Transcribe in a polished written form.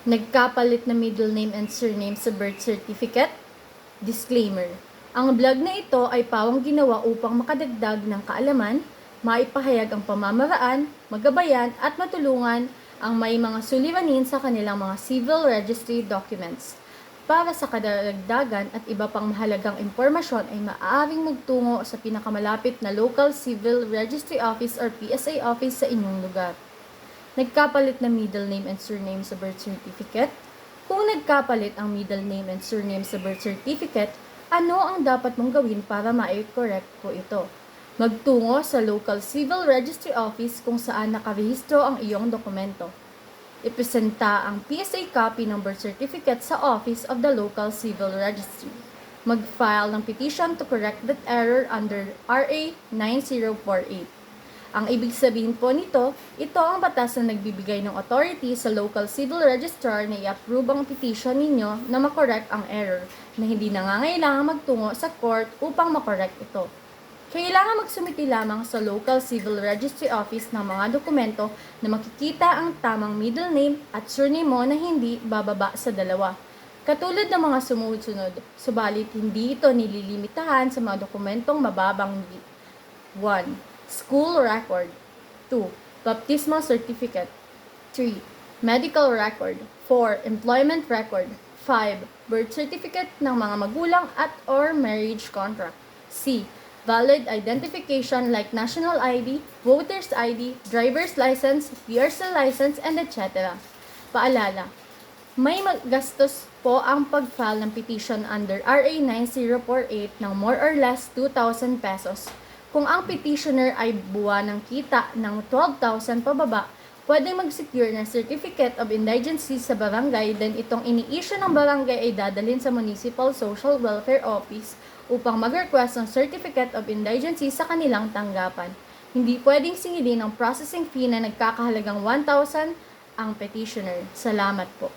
Nagkapalit na middle name and surname sa birth certificate? Disclaimer. Ang blog na ito ay pawang ginawa upang makadagdag ng kaalaman, maipahayag ang pamamaraan, magabayan at matulungan ang may mga suliranin sa kanilang mga civil registry documents. Para sa kadagdagan at iba pang mahalagang impormasyon ay maaaring magtungo sa pinakamalapit na local civil registry office or PSA office sa inyong lugar. Nagkapalit na middle name and surname sa birth certificate? Kung nagkapalit ang middle name and surname sa birth certificate, ano ang dapat mong gawin para ma-correct po ito? Magtungo sa local civil registry office kung saan nakarehistro ang iyong dokumento. Ipresenta ang PSA copy ng birth certificate sa office of the local civil registry. Mag-file ng petition to correct that error under RA 9048. Ang ibig sabihin po nito, ito ang batas na nagbibigay ng authority sa local civil registrar na i-approve ang petition ninyo na makorek ang error na hindi nangangailangan magtungo sa court upang makorek ito. Kailangan magsumiti lamang sa local civil registry office ng mga dokumento na makikita ang tamang middle name at surname mo na hindi bababa sa 2. Katulad ng mga sumusunod, subalit hindi ito nililimitahan sa mga dokumentong mababang 1. School record. 2. Baptismal certificate. 3. Medical record. 4. Employment record. 5. Birth certificate ng mga magulang at or marriage contract. C. Valid identification like national ID, voter's ID, driver's license, PRC license, and etc. Paalala, may gastos po ang pag-file ng petition under RA 9048 ng more or less 2,000 pesos. Kung ang petitioner ay buwan ng kita ng 12,000 pababa, pwedeng mag-secure ng Certificate of Indigency sa barangay, then itong ini-issue ng barangay ay dadalhin sa Municipal Social Welfare Office upang mag-request ng Certificate of Indigency sa kanilang tanggapan. Hindi pwedeng singilin ng processing fee na nagkakahalagang 1,000 ang petitioner. Salamat po.